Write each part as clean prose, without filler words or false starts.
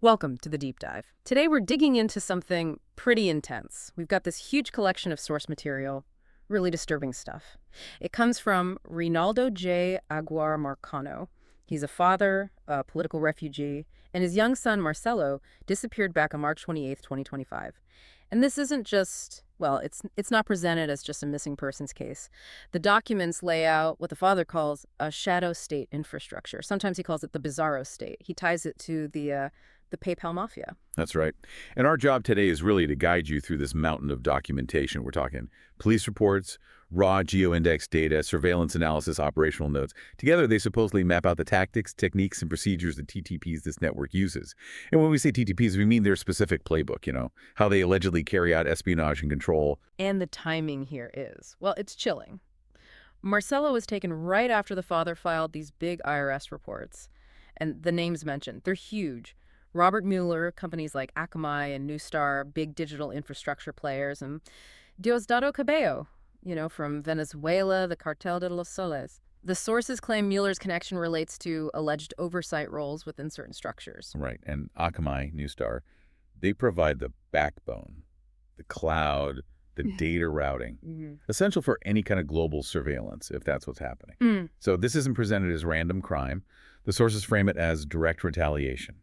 Welcome to the Deep Dive. Today we're digging into something pretty intense. We've got this huge collection of source material, really disturbing stuff. It comes from Rinaldo J. Aguiar Marcano. He's a father, a political refugee, and his young son Marcelo disappeared back on March 28, 2025. And this isn't just, well, it's not presented as just a missing persons case. The documents lay out what the father calls a shadow state infrastructure. Sometimes he calls it the Bizarro state. He ties it to the PayPal Mafia. That's right. And our job today is really to guide you through this mountain of documentation. We're talking police reports, raw geo-index data, surveillance analysis, operational notes. Together, they supposedly map out the tactics, techniques, and procedures, the TTPs this network uses. And when we say TTPs, we mean their specific playbook, how they allegedly carry out espionage and control. And the timing here is, well, it's chilling. Marcelo was taken right after the father filed these big IRS reports. And the names mentioned, they're huge. Robert Mueller, companies like Akamai and Neustar, big digital infrastructure players, and Diosdado Cabello, from Venezuela, the Cartel de los Soles. The sources claim Mueller's connection relates to alleged oversight roles within certain structures. Right, and Akamai, Neustar, they provide the backbone, the cloud, the data routing, essential for any kind of global surveillance, if that's what's happening. So this isn't presented as random crime. The sources frame it as direct retaliation,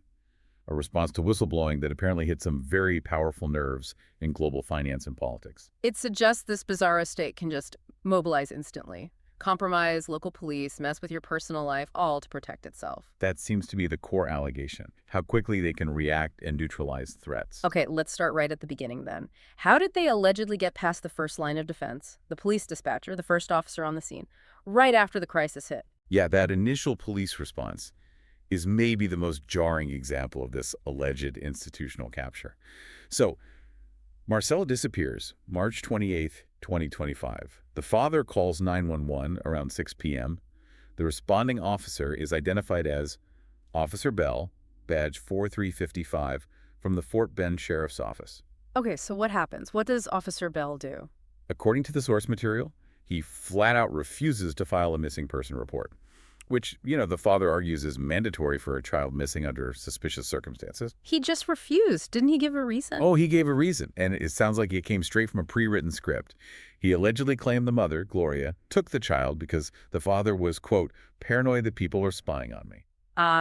a response to whistleblowing that apparently hit some very powerful nerves in global finance and politics. It suggests this bizarro state can just mobilize instantly, compromise local police, mess with your personal life, all to protect itself. That seems to be the core allegation, how quickly they can react and neutralize threats. Okay, let's start right at the beginning then. How did they allegedly get past the first line of defense, the police dispatcher, the first officer on the scene, right after the crisis hit? Yeah, that initial police response is maybe the most jarring example of this alleged institutional capture. So, Marcelo disappears March 28th, 2025. The father calls 911 around 6 p.m. The responding officer is identified as Officer Bell, badge 4355, from the Fort Bend Sheriff's Office. Okay, so what happens? What does Officer Bell do? According to the source material, he flat out refuses to file a missing person report, which, the father argues is mandatory for a child missing under suspicious circumstances. He just refused. Didn't he give a reason? Oh, he gave a reason, and it sounds like it came straight from a pre-written script. He allegedly claimed the mother, Gloria, took the child because the father was, quote, paranoid that people are spying on me.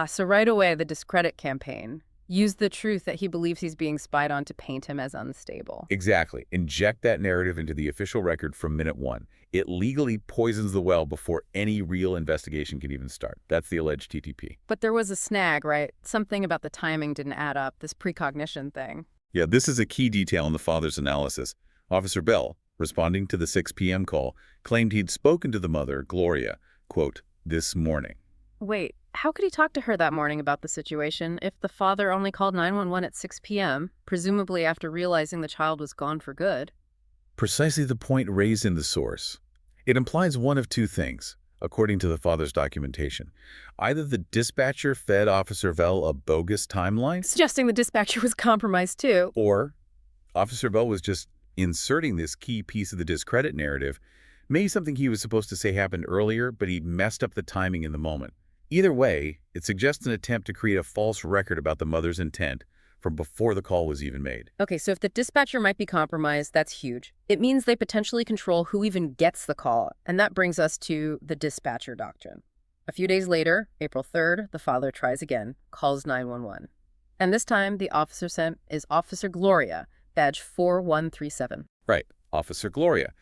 So right away, the discredit campaign used the truth that he believes he's being spied on to paint him as unstable. Exactly. Inject that narrative into the official record from minute one. It legally poisons the well before any real investigation can even start. That's the alleged TTP. But there was a snag, right? Something about the timing didn't add up, this precognition thing. Yeah, this is a key detail in the father's analysis. Officer Bell, responding to the 6 p.m. call, claimed he'd spoken to the mother, Gloria, quote, this morning. Wait, how could he talk to her that morning about the situation if the father only called 911 at 6 p.m., presumably after realizing the child was gone for good? Precisely the point raised in the source. It implies one of two things, according to the father's documentation. Either the dispatcher fed Officer Bell a bogus timeline, suggesting the dispatcher was compromised too, or Officer Bell was just inserting this key piece of the discredit narrative, maybe something he was supposed to say happened earlier, but he messed up the timing in the moment. Either way, it suggests an attempt to create a false record about the mother's intent from before the call was even made. Okay, so if the dispatcher might be compromised, that's huge. It means they potentially control who even gets the call, and that brings us to the dispatcher doctrine. A few days later, April 3rd, the father tries again, calls 911. And this time, the officer sent is Officer Gloria, badge 4137. Right, Officer Gloria.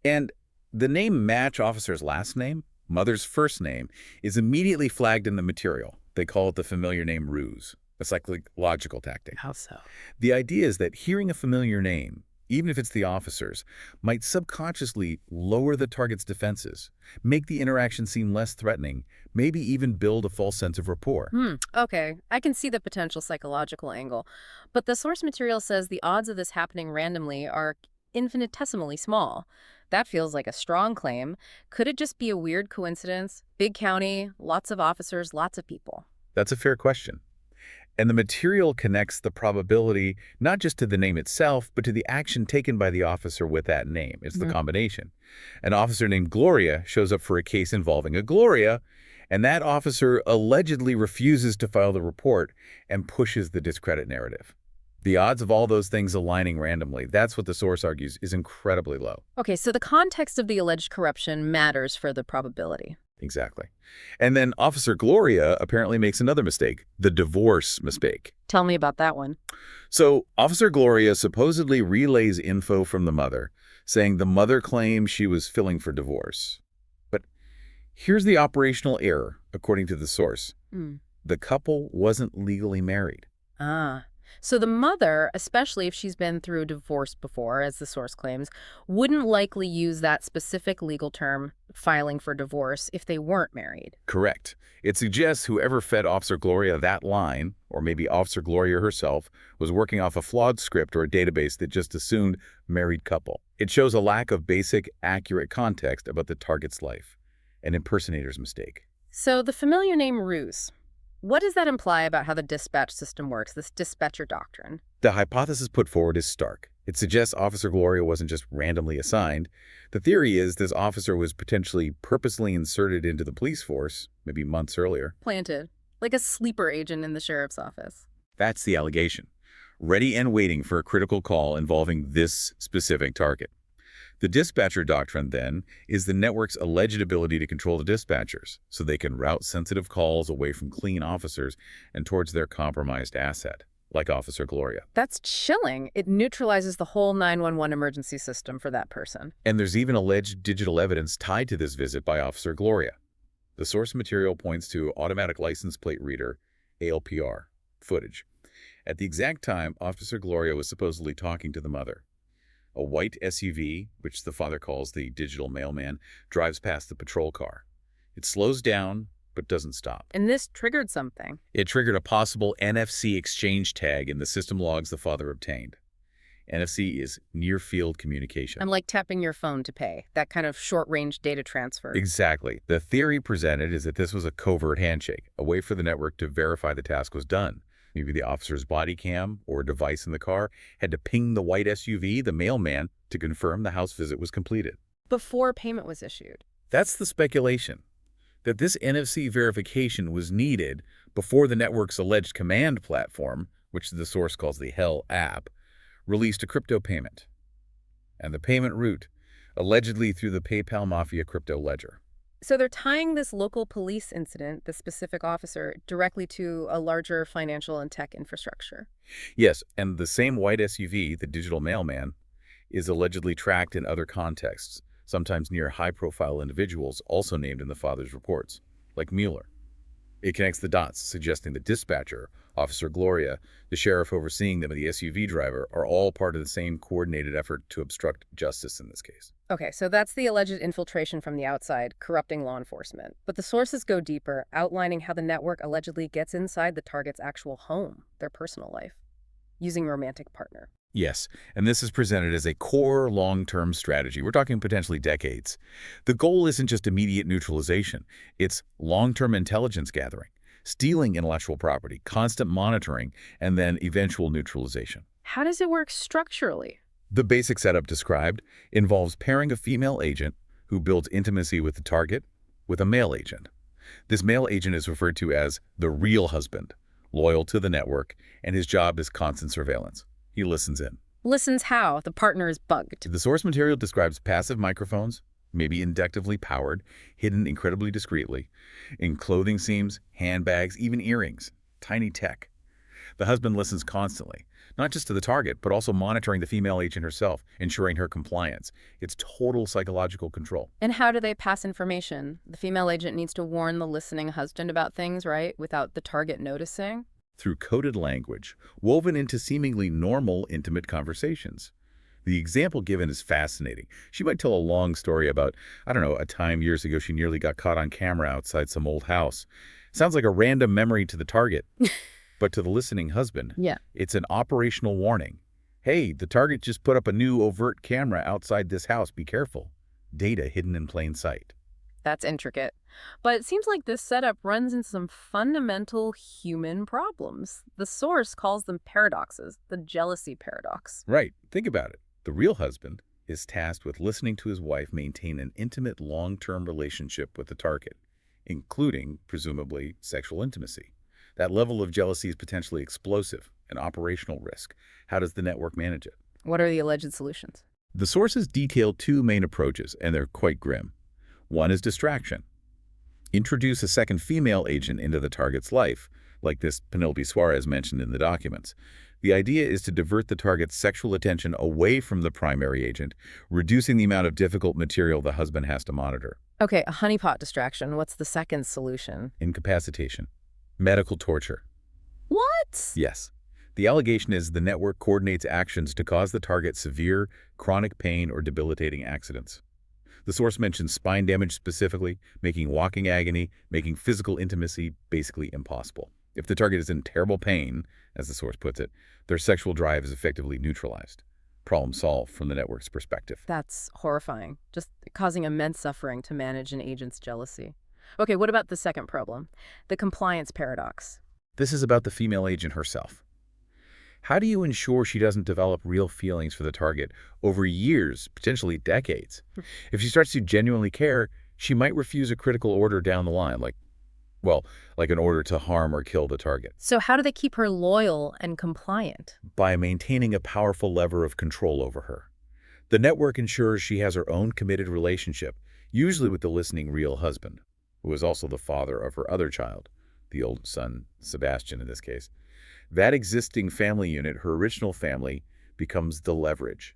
And the name match officer's last name, mother's first name, is immediately flagged in the material. They call it the familiar name ruse, a psychological tactic. How so? The idea is that hearing a familiar name, even if it's the officer's, might subconsciously lower the target's defenses, make the interaction seem less threatening, maybe even build a false sense of rapport. Okay, I can see the potential psychological angle. But the source material says the odds of this happening randomly are infinitesimally small. That feels like a strong claim. Could it just be a weird coincidence? Big county, lots of officers, lots of people. That's a fair question. And the material connects the probability not just to the name itself, but to the action taken by the officer with that name. It's the combination. An officer named Gloria shows up for a case involving a Gloria, And that officer allegedly refuses to file the report and pushes the discredit narrative. The odds of all those things aligning randomly, that's what the source argues, is incredibly low. Okay, so the context of the alleged corruption matters for the probability. Exactly. And then Officer Gloria apparently makes another mistake, the divorce mistake. Tell me about that one. So Officer Gloria supposedly relays info from the mother, saying the mother claims she was filing for divorce. But here's the operational error, according to the source. The couple wasn't legally married. So the mother, especially if she's been through a divorce before, as the source claims, wouldn't likely use that specific legal term, filing for divorce, if they weren't married. Correct. It suggests whoever fed Officer Gloria that line, or maybe Officer Gloria herself, was working off a flawed script or a database that just assumed married couple. It shows a lack of basic, accurate context about the target's life, an impersonator's mistake. So the familiar name ruse. What does that imply about how the dispatch system works, this dispatcher doctrine? The hypothesis put forward is stark. It suggests Officer Gloria wasn't just randomly assigned. The theory is this officer was potentially purposely inserted into the police force, maybe months earlier. Planted, like a sleeper agent in the sheriff's office. That's the allegation. Ready and waiting for a critical call involving this specific target. The dispatcher doctrine, then, is the network's alleged ability to control the dispatchers so they can route sensitive calls away from clean officers and towards their compromised asset, like Officer Gloria. That's chilling. It neutralizes the whole 911 emergency system for that person. And there's even alleged digital evidence tied to this visit by Officer Gloria. The source material points to automatic license plate reader, ALPR, footage. At the exact time, Officer Gloria was supposedly talking to the mother. A white SUV, which the father calls the digital mailman, drives past the patrol car. It slows down, but doesn't stop. And this triggered something. It triggered a possible NFC exchange tag in the system logs the father obtained. NFC is near-field communication. I'm like tapping your phone to pay, that kind of short-range data transfer. Exactly. The theory presented is that this was a covert handshake, a way for the network to verify the task was done. Maybe the officer's body cam or a device in the car had to ping the white SUV, the mailman, to confirm the house visit was completed. Before payment was issued. That's the speculation, that this NFC verification was needed before the network's alleged command platform, which the source calls the Hell app, released a crypto payment. And the payment route, allegedly through the PayPal Mafia crypto ledger. So they're tying this local police incident, the specific officer, directly to a larger financial and tech infrastructure. Yes, and the same white SUV, the digital mailman, is allegedly tracked in other contexts, sometimes near high-profile individuals also named in the father's reports, like Mueller. It connects the dots, suggesting the dispatcher, Officer Gloria, the sheriff overseeing them, and the SUV driver are all part of the same coordinated effort to obstruct justice in this case. Okay, so that's the alleged infiltration from the outside, corrupting law enforcement. But the sources go deeper, outlining how the network allegedly gets inside the target's actual home, their personal life, using a romantic partner. Yes, and this is presented as a core long-term strategy. We're talking potentially decades. The goal isn't just immediate neutralization. It's long-term intelligence gathering, stealing intellectual property, constant monitoring, and then eventual neutralization. How does it work structurally? The basic setup described involves pairing a female agent who builds intimacy with the target with a male agent. This male agent is referred to as the real husband, loyal to the network, and his job is constant surveillance. He listens in. Listens how? The partner is bugged. The source material describes passive microphones, maybe inductively powered, hidden incredibly discreetly, in clothing seams, handbags, even earrings. Tiny tech. The husband listens constantly, not just to the target, but also monitoring the female agent herself, ensuring her compliance. It's total psychological control. And how do they pass information? The female agent needs to warn the listening husband about things, right? Without the target noticing? Through coded language, woven into seemingly normal, intimate conversations. The example given is fascinating. She might tell a long story about, I don't know, a time years ago she nearly got caught on camera outside some old house. Sounds like a random memory to the target. But to the listening husband, it's an operational warning. Hey, the target just put up a new overt camera outside this house. Be careful. Data hidden in plain sight. That's intricate. But it seems like this setup runs into some fundamental human problems. The source calls them paradoxes, the jealousy paradox. Right. Think about it. The real husband is tasked with listening to his wife maintain an intimate long-term relationship with the target, including, presumably, sexual intimacy. That level of jealousy is potentially explosive, an operational risk. How does the network manage it? What are the alleged solutions? The sources detail two main approaches, and they're quite grim. One is distraction. Introduce a second female agent into the target's life, like this Penelope Suarez mentioned in the documents. The idea is to divert the target's sexual attention away from the primary agent, reducing the amount of difficult material the husband has to monitor. Okay, a honeypot distraction. What's the second solution? Incapacitation. Medical torture. What? Yes. The allegation is the network coordinates actions to cause the target severe, chronic pain or debilitating accidents. The source mentions spine damage specifically, making walking agony, making physical intimacy basically impossible. If the target is in terrible pain, as the source puts it, their sexual drive is effectively neutralized. Problem solved from the network's perspective. That's horrifying, just causing immense suffering to manage an agent's jealousy. Okay, what about the second problem? The compliance paradox. This is about the female agent herself. How do you ensure she doesn't develop real feelings for the target over years, potentially decades? If she starts to genuinely care, she might refuse a critical order down the line, like an order to harm or kill the target. So how do they keep her loyal and compliant? By maintaining a powerful lever of control over her. The network ensures she has her own committed relationship, usually with the listening real husband, who is also the father of her other child, the old son, Sebastian in this case. That existing family unit, her original family, becomes the leverage.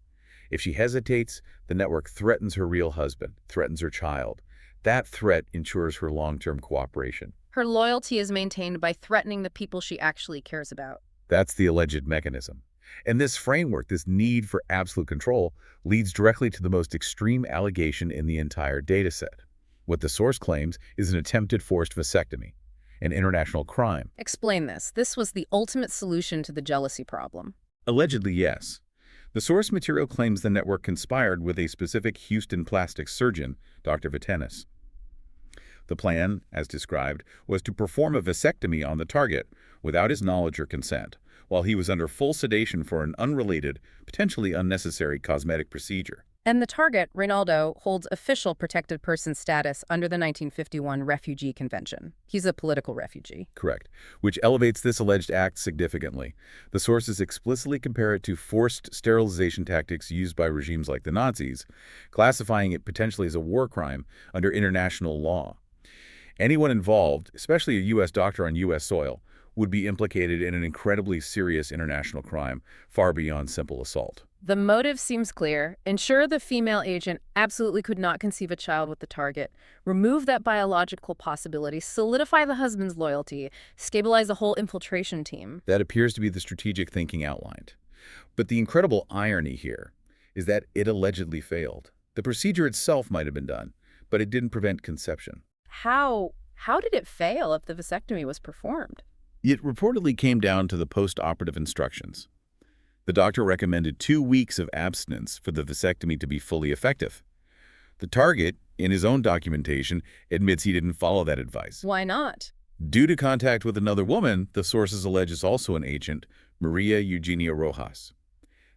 If she hesitates, the network threatens her real husband, threatens her child. That threat ensures her long-term cooperation. Her loyalty is maintained by threatening the people she actually cares about. That's the alleged mechanism. And this framework, this need for absolute control, leads directly to the most extreme allegation in the entire dataset. What the source claims is an attempted forced vasectomy, an international crime. Explain this. This was the ultimate solution to the jealousy problem. Allegedly, yes. The source material claims the network conspired with a specific Houston plastic surgeon, Dr. Vitenis. The plan, as described, was to perform a vasectomy on the target without his knowledge or consent, while he was under full sedation for an unrelated, potentially unnecessary cosmetic procedure. And the target, Reynaldo, holds official protected person status under the 1951 Refugee Convention. He's a political refugee. Correct, which elevates this alleged act significantly. The sources explicitly compare it to forced sterilization tactics used by regimes like the Nazis, classifying it potentially as a war crime under international law. Anyone involved, especially a U.S. doctor on U.S. soil, would be implicated in an incredibly serious international crime, far beyond simple assault. The motive seems clear. Ensure the female agent absolutely could not conceive a child with the target. Remove that biological possibility. Solidify the husband's loyalty. Stabilize the whole infiltration team. That appears to be the strategic thinking outlined. But the incredible irony here is that it allegedly failed. The procedure itself might have been done, but it didn't prevent conception. How did it fail if the vasectomy was performed? It reportedly came down to the post-operative instructions. The doctor recommended 2 weeks of abstinence for the vasectomy to be fully effective. The target, in his own documentation, admits he didn't follow that advice. Why not? Due to contact with another woman, the sources allege is also an agent, Maria Eugenia Rojas.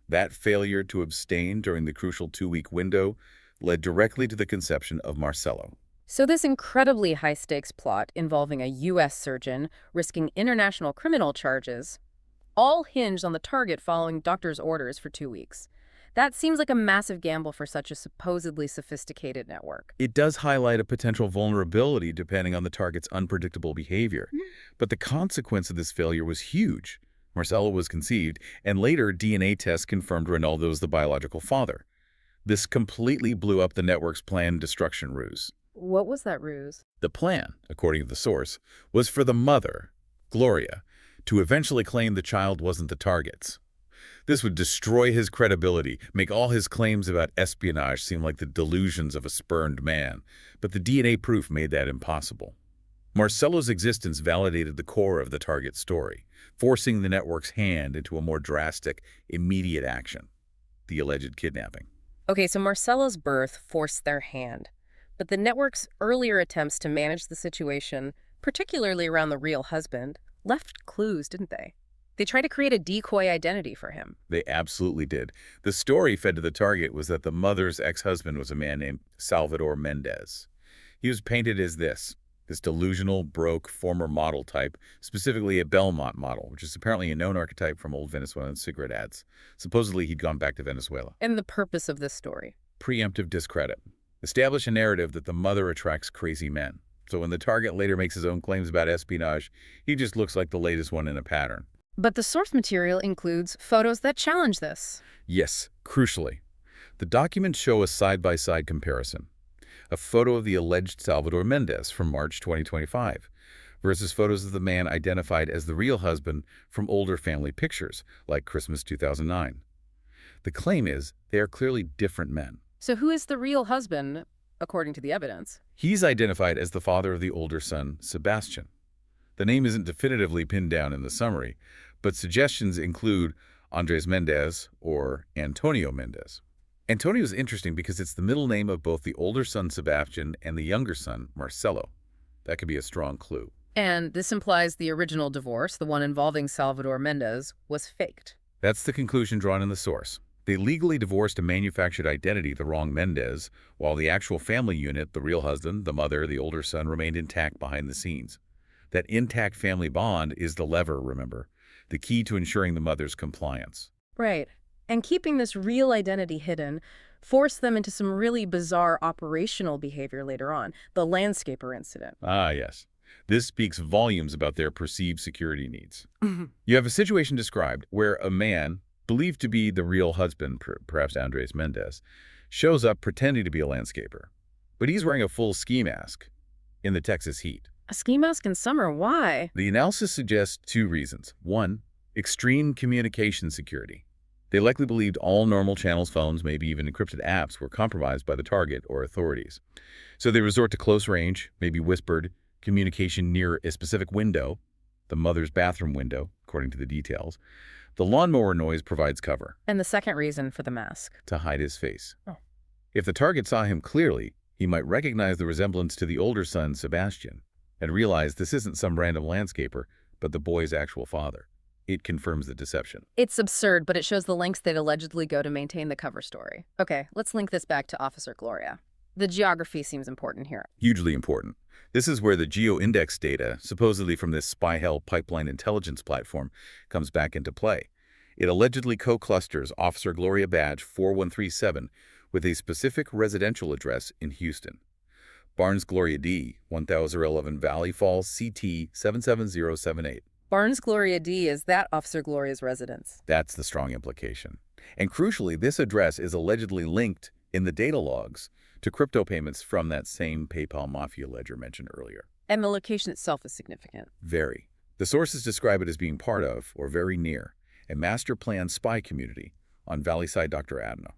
That failure to abstain during the crucial 2-week window led directly to the conception of Marcelo. So this incredibly high-stakes plot involving a U.S. surgeon risking international criminal charges all hinged on the target following doctor's orders for 2 weeks. That seems like a massive gamble for such a supposedly sophisticated network. It does highlight a potential vulnerability depending on the target's unpredictable behavior. But the consequence of this failure was huge. Marcelo was conceived, and later DNA tests confirmed Reynaldo was the biological father. This completely blew up the network's planned destruction ruse. What was that ruse? The plan, according to the source, was for the mother, Gloria, to eventually claim the child wasn't the target's. This would destroy his credibility, make all his claims about espionage seem like the delusions of a spurned man, but the DNA proof made that impossible. Marcelo's existence validated the core of the target story, forcing the network's hand into a more drastic, immediate action, the alleged kidnapping. Okay, so Marcelo's birth forced their hand. But the network's earlier attempts to manage the situation, particularly around the real husband, left clues, didn't they? They tried to create a decoy identity for him. They absolutely did. The story fed to the target was that the mother's ex-husband was a man named Salvador Mendez. He was painted as this, this delusional, broke, former model type, specifically a Belmont model, which is apparently a known archetype from old Venezuelan cigarette ads. Supposedly, he'd gone back to Venezuela. And the purpose of this story? Preemptive discredit. Establish a narrative that the mother attracts crazy men. So when the target later makes his own claims about espionage, he just looks like the latest one in a pattern. But the source material includes photos that challenge this. Yes, crucially. The documents show a side-by-side comparison. A photo of the alleged Salvador Mendez from March 2025 versus photos of the man identified as the real husband from older family pictures, like Christmas 2009. The claim is they are clearly different men. So who is the real husband, according to the evidence? He's identified as the father of the older son, Sebastian. The name isn't definitively pinned down in the summary, but suggestions include Andres Mendez or Antonio Mendez. Antonio is interesting because it's the middle name of both the older son, Sebastian, and the younger son, Marcelo. That could be a strong clue. And this implies the original divorce, the one involving Salvador Mendez, was faked. That's the conclusion drawn in the source. They legally divorced a manufactured identity, the wrong Mendez, while the actual family unit, the real husband, the mother, the older son, remained intact behind the scenes. That intact family bond is the lever, remember, the key to ensuring the mother's compliance. Right. And keeping this real identity hidden forced them into some really bizarre operational behavior later on, the landscaper incident. Ah, yes. This speaks volumes about their perceived security needs. You have a situation described where a man, believed to be the real husband, perhaps Andres Mendez, shows up pretending to be a landscaper. But he's wearing a full ski mask in the Texas heat. A ski mask in summer, why? The analysis suggests two reasons. One, extreme communication security. They likely believed all normal channels, phones, maybe even encrypted apps were compromised by the target or authorities. So they resort to close range, maybe whispered, communication near a specific window, the mother's bathroom window, according to the details. The lawnmower noise provides cover. And the second reason for the mask? To hide his face. Oh. If the target saw him clearly, he might recognize the resemblance to the older son, Sebastian, and realize this isn't some random landscaper, but the boy's actual father. It confirms the deception. It's absurd, but it shows the lengths they'd allegedly go to maintain the cover story. Okay, let's link this back to Officer Gloria. The geography seems important here. Hugely important. This is where the geo-index data, supposedly from this spy-hell pipeline intelligence platform, comes back into play. It allegedly co-clusters Officer Gloria badge 4137 with a specific residential address in Houston. Barnes Gloria D, 1011 Valley Falls, CT 77078. Barnes Gloria D is that Officer Gloria's residence. That's the strong implication. And crucially, this address is allegedly linked in the data logs to crypto payments from that same PayPal Mafia ledger mentioned earlier. And the location itself is significant. Very. The sources describe it as being part of, or very near, a master plan spy community on Valleyside Dr. Adno.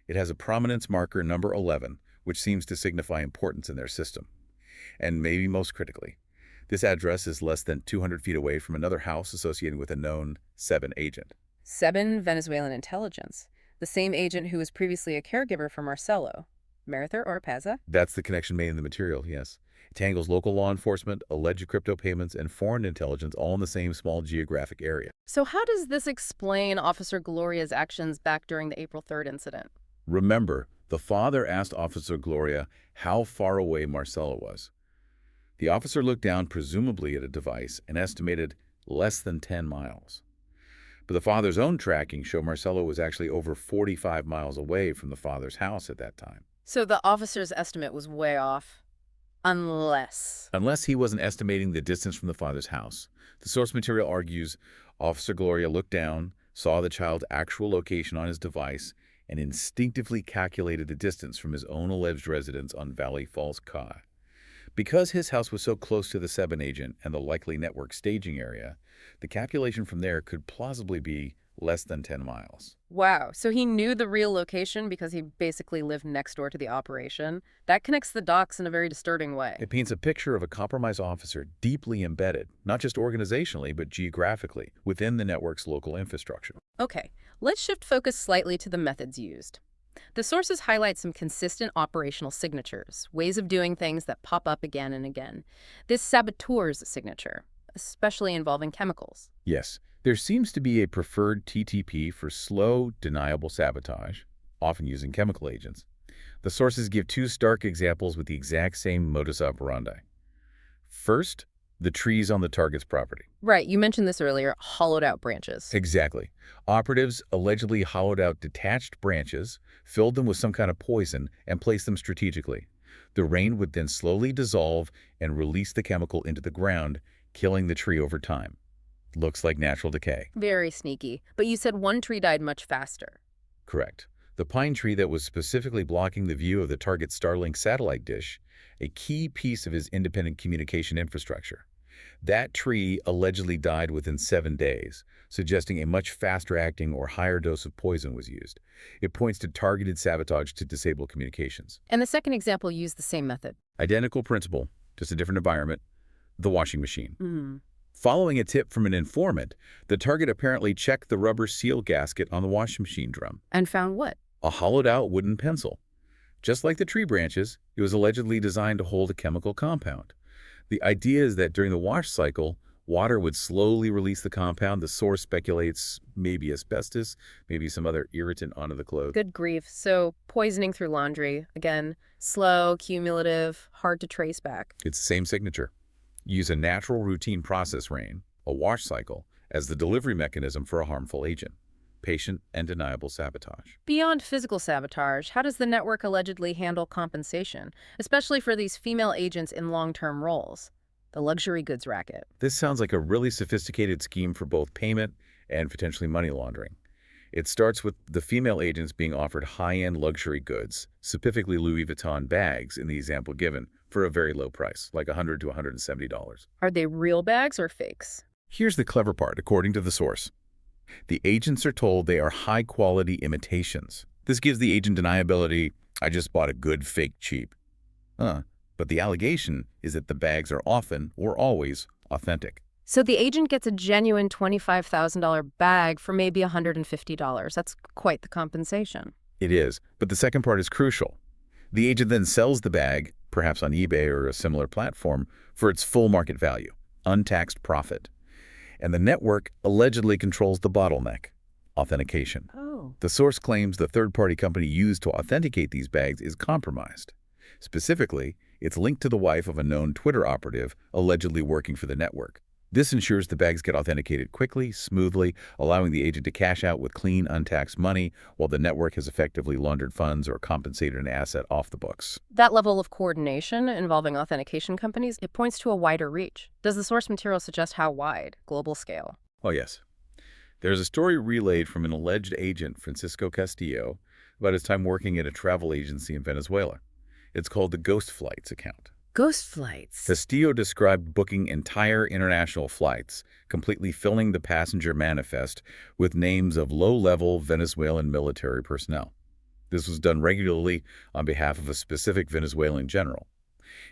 It has a prominence marker number 11, which seems to signify importance in their system. And maybe most critically, this address is less than 200 feet away from another house associated with a known SEBIN agent. SEBIN Venezuelan intelligence, the same agent who was previously a caregiver for Marcelo. Marather or Pazza? That's the connection made in the material, yes. It tangles local law enforcement, alleged crypto payments, and foreign intelligence all in the same small geographic area. So how does this explain Officer Gloria's actions back during the April 3rd incident? Remember, the father asked Officer Gloria how far away Marcelo was. The officer looked down, presumably at a device, and estimated less than 10 miles. But the father's own tracking showed Marcelo was actually over 45 miles away from the father's house at that time. So the officer's estimate was way off. Unless he wasn't estimating the distance from the father's house. The source material argues Officer Gloria looked down, saw the child's actual location on his device, and instinctively calculated the distance from his own alleged residence on Valley Falls Ca. Because his house was so close to the SEBIN agent and the likely network staging area, the calculation from there could plausibly be less than 10 miles. Wow, so he knew the real location because he basically lived next door to the operation? That connects the dots in a very disturbing way. It paints a picture of a compromised officer deeply embedded, not just organizationally, but geographically, within the network's local infrastructure. Okay, let's shift focus slightly to the methods used. The sources highlight some consistent operational signatures, ways of doing things that pop up again and again. This saboteur's signature, especially involving chemicals. Yes, there seems to be a preferred TTP for slow, deniable sabotage, often using chemical agents. The sources give two stark examples with the exact same modus operandi. First, the trees on the target's property. Right, you mentioned this earlier, hollowed out branches. Exactly. Operatives allegedly hollowed out detached branches, filled them with some kind of poison, and placed them strategically. The rain would then slowly dissolve and release the chemical into the ground, killing the tree over time. Looks like natural decay. Very sneaky. But you said one tree died much faster. Correct. The pine tree that was specifically blocking the view of the target Starlink satellite dish, a key piece of his independent communication infrastructure. That tree allegedly died within 7 days, suggesting a much faster-acting or higher dose of poison was used. It points to targeted sabotage to disable communications. And the second example used the same method. Identical principle, just a different environment, the washing machine. Mm. Following a tip from an informant, the target apparently checked the rubber seal gasket on the washing machine drum. And found what? A hollowed-out wooden pencil. Just like the tree branches, it was allegedly designed to hold a chemical compound. The idea is that during the wash cycle, water would slowly release the compound. The source speculates maybe asbestos, maybe some other irritant onto the clothes. Good grief. So poisoning through laundry, again, slow, cumulative, hard to trace back. It's the same signature. Use a natural routine process rain, a wash cycle, as the delivery mechanism for a harmful agent. Patient and deniable sabotage. Beyond physical sabotage, how does the network allegedly handle compensation, especially for these female agents in long-term roles? The luxury goods racket. This sounds like a really sophisticated scheme for both payment and potentially money laundering. It starts with the female agents being offered high-end luxury goods, specifically Louis Vuitton bags in the example given, for a very low price, like $100 to $170. Are they real bags or fakes? Here's the clever part, according to the source. The agents are told they are high-quality imitations. This gives the agent deniability, I just bought a good fake cheap. But the allegation is that the bags are often, or always, authentic. So the agent gets a genuine $25,000 bag for maybe $150. That's quite the compensation. It is, but the second part is crucial. The agent then sells the bag, perhaps on eBay or a similar platform, for its full market value, untaxed profit. And the network allegedly controls the bottleneck, authentication. Oh. The source claims the third-party company used to authenticate these bags is compromised. Specifically, it's linked to the wife of a known Twitter operative allegedly working for the network. This ensures the bags get authenticated quickly, smoothly, allowing the agent to cash out with clean, untaxed money, while the network has effectively laundered funds or compensated an asset off the books. That level of coordination involving authentication companies, it points to a wider reach. Does the source material suggest how wide, global scale? Oh, yes. There's a story relayed from an alleged agent, Francisco Castillo, about his time working at a travel agency in Venezuela. It's called the Ghost Flights account. Ghost flights. Castillo described booking entire international flights, completely filling the passenger manifest with names of low-level Venezuelan military personnel. This was done regularly on behalf of a specific Venezuelan general.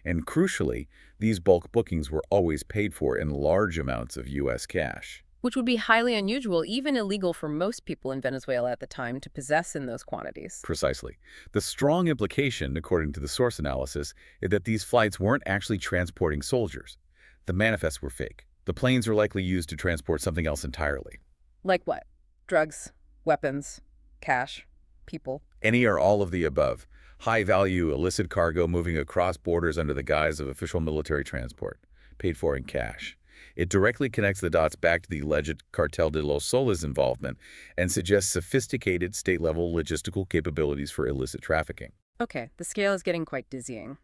And crucially, these bulk bookings were always paid for in large amounts of U.S. cash. Which would be highly unusual, even illegal for most people in Venezuela at the time to possess in those quantities. Precisely. The strong implication, according to the source analysis, is that these flights weren't actually transporting soldiers. The manifests were fake. The planes were likely used to transport something else entirely. Like what? Drugs, weapons, cash, people. Any or all of the above. High-value, illicit cargo moving across borders under the guise of official military transport, paid for in cash. It directly connects the dots back to the alleged Cartel de los Soles involvement and suggests sophisticated state-level logistical capabilities for illicit trafficking. Okay, the scale is getting quite dizzying.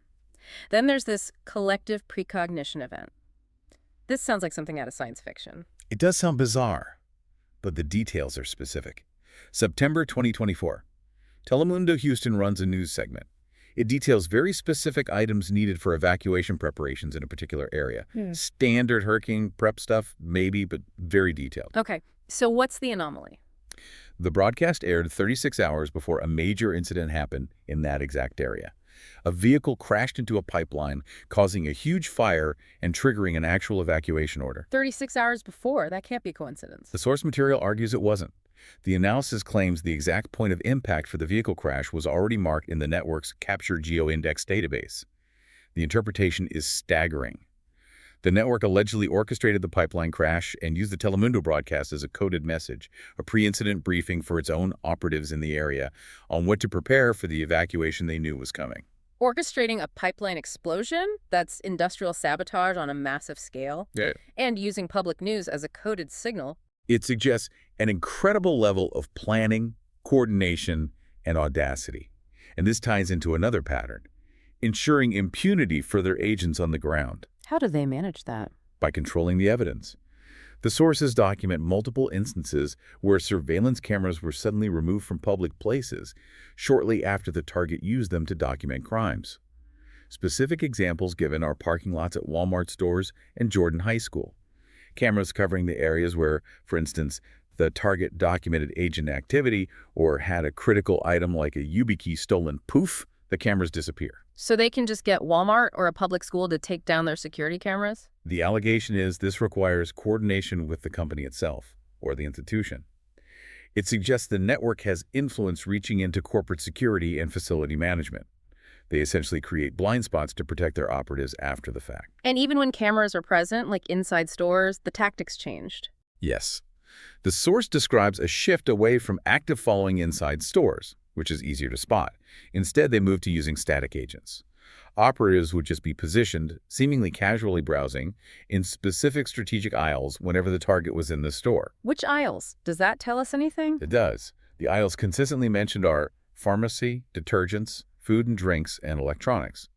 Then there's this collective precognition event. This sounds like something out of science fiction. It does sound bizarre, but the details are specific. September 2024. Telemundo Houston runs a news segment. It details very specific items needed for evacuation preparations in a particular area. Standard hurricane prep stuff, maybe, but very detailed. Okay, so what's the anomaly? The broadcast aired 36 hours before a major incident happened in that exact area. A vehicle crashed into a pipeline, causing a huge fire and triggering an actual evacuation order. 36 hours before? That can't be coincidence. The source material argues it wasn't. The analysis claims the exact point of impact for the vehicle crash was already marked in the network's Capture Geoindex database. The interpretation is staggering. The network allegedly orchestrated the pipeline crash and used the Telemundo broadcast as a coded message, a pre-incident briefing for its own operatives in the area on what to prepare for the evacuation they knew was coming. Orchestrating a pipeline explosion, that's industrial sabotage on a massive scale, Yeah. and using public news as a coded signal. It suggests an incredible level of planning, coordination, and audacity. And this ties into another pattern, ensuring impunity for their agents on the ground How do they manage that? by controlling the evidence. The sources document multiple instances where surveillance cameras were suddenly removed from public places shortly after the target used them to document crimes. Specific examples given are parking lots at Walmart stores and Jordan High School. Cameras covering the areas where, for instance, the target documented agent activity or had a critical item like a YubiKey stolen, poof, the cameras disappear. So they can just get Walmart or a public school to take down their security cameras? The allegation is this requires coordination with the company itself or the institution. It suggests the network has influence reaching into corporate security and facility management. They essentially create blind spots to protect their operatives after the fact. And even when cameras are present, like inside stores, the tactics changed. Yes. The source describes a shift away from active following inside stores, which is easier to spot. Instead, they moved to using static agents. Operatives would just be positioned, seemingly casually browsing, in specific strategic aisles whenever the target was in the store. Which aisles? Does that tell us anything? It does. The aisles consistently mentioned are pharmacy, detergents, food and drinks, and electronics.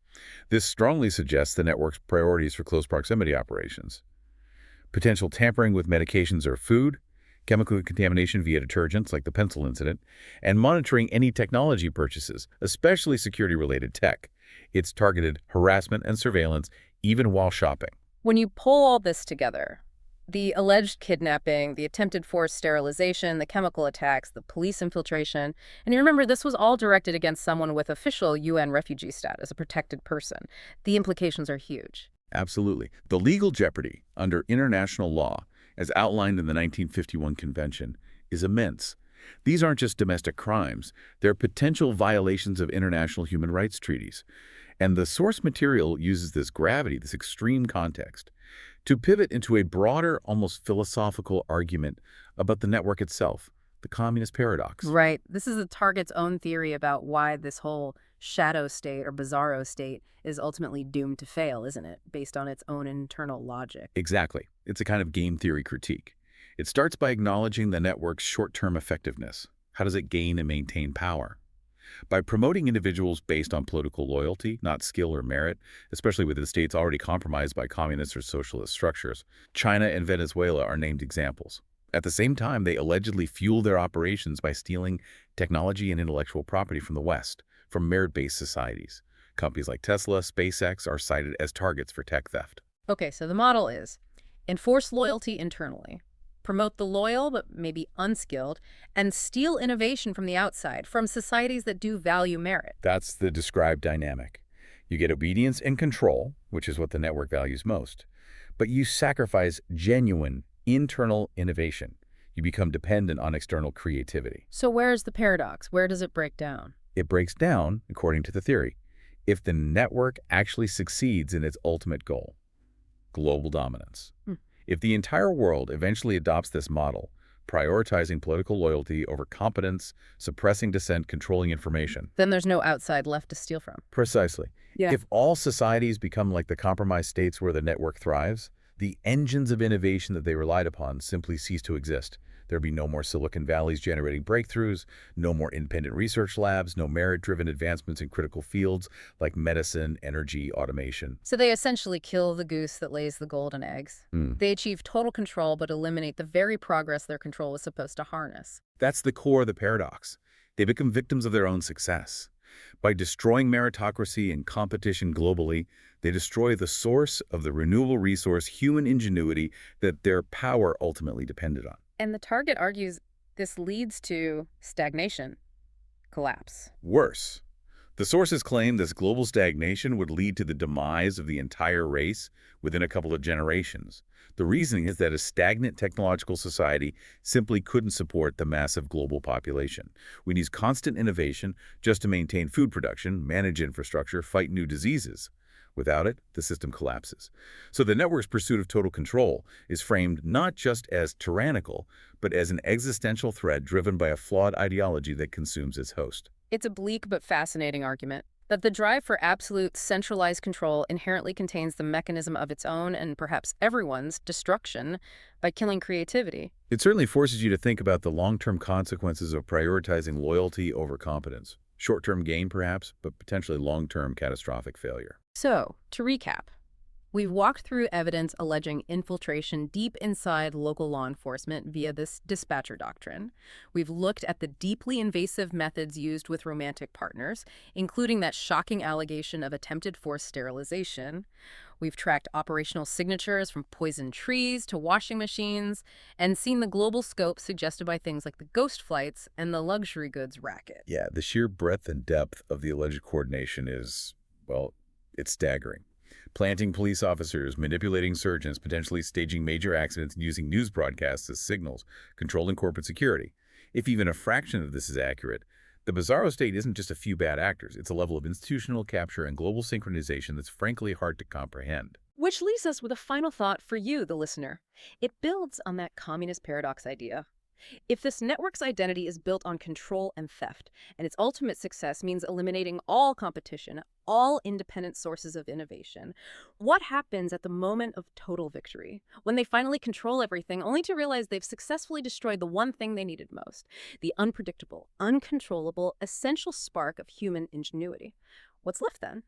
This strongly suggests the network's priorities for close proximity operations. Potential tampering with medications or food, chemical contamination via detergents like the pencil incident, and monitoring any technology purchases, especially security-related tech. It's targeted harassment and surveillance even while shopping. When you pull all this together, the alleged kidnapping, the attempted forced sterilization, the chemical attacks, the police infiltration, and you remember this was all directed against someone with official UN refugee status, a protected person. The implications are huge. Absolutely. The legal jeopardy under international law, as outlined in the 1951 Convention, is immense. These aren't just domestic crimes. They're potential violations of international human rights treaties. And the source material uses this gravity, this extreme context, to pivot into a broader, almost philosophical argument about the network itself, the communist paradox. Right. This is the target's own theory about why this whole shadow state or bizarro state is ultimately doomed to fail, isn't it? Based on its own internal logic. Exactly. It's a kind of game theory critique. It starts by acknowledging the network's short-term effectiveness. How does it gain and maintain power? By promoting individuals based on political loyalty, not skill or merit, especially within states already compromised by communist or socialist structures. China and Venezuela are named examples. At the same time, they allegedly fuel their operations by stealing technology and intellectual property from the West, from merit-based societies. Companies like Tesla, SpaceX are cited as targets for tech theft. Okay, so the model is enforce loyalty internally, promote the loyal but maybe unskilled, and steal innovation from the outside, from societies that do value merit. That's the described dynamic. You get obedience and control, which is what the network values most, but you sacrifice genuine internal innovation. You become dependent on external creativity. So where's the paradox? Where does it break down? It breaks down, according to the theory, if the network actually succeeds in its ultimate goal, global dominance. If the entire world eventually adopts this model, prioritizing political loyalty over competence, suppressing dissent, controlling information. Then there's no outside left to steal from. Precisely. Yeah. If all societies become like the compromised states where the network thrives, the engines of innovation that they relied upon simply cease to exist. There'd be no more Silicon Valleys generating breakthroughs, no more independent research labs, no merit-driven advancements in critical fields like medicine, energy, automation. So they essentially kill the goose that lays the golden eggs. They achieve total control but eliminate the very progress their control was supposed to harness. That's the core of the paradox. They become victims of their own success. By destroying meritocracy and competition globally, they destroy the source of the renewable resource, human ingenuity, that their power ultimately depended on. And the target argues this leads to stagnation, collapse. Worse, the sources claim this global stagnation would lead to the demise of the entire race within a couple of generations. The reasoning is that a stagnant technological society simply couldn't support the massive global population. We need constant innovation just to maintain food production, manage infrastructure, fight new diseases. Without it, the system collapses. So the network's pursuit of total control is framed not just as tyrannical, but as an existential threat driven by a flawed ideology that consumes its host. It's a bleak but fascinating argument. That the drive for absolute centralized control inherently contains the mechanism of its own and perhaps everyone's destruction by killing creativity. It certainly forces you to think about the long-term consequences of prioritizing loyalty over competence. Short-term gain, perhaps, but potentially long-term catastrophic failure. So, to recap, we've walked through evidence alleging infiltration deep inside local law enforcement via this dispatcher doctrine. We've looked at the deeply invasive methods used with romantic partners, including that shocking allegation of attempted forced sterilization. We've tracked operational signatures from poisoned trees to washing machines, and seen the global scope suggested by things like the ghost flights and the luxury goods racket. Yeah, the sheer breadth and depth of the alleged coordination is, well, it's staggering. Planting police officers, manipulating surgeons, potentially staging major accidents and using news broadcasts as signals, controlling corporate security. If even a fraction of this is accurate, the Bizarro state isn't just a few bad actors. It's a level of institutional capture and global synchronization that's frankly hard to comprehend. Which leaves us with a final thought for you, the listener. It builds on that communist paradox idea. If this network's identity is built on control and theft, and its ultimate success means eliminating all competition, all independent sources of innovation, what happens at the moment of total victory, when they finally control everything, only to realize they've successfully destroyed the one thing they needed most, the unpredictable, uncontrollable, essential spark of human ingenuity? What's left then?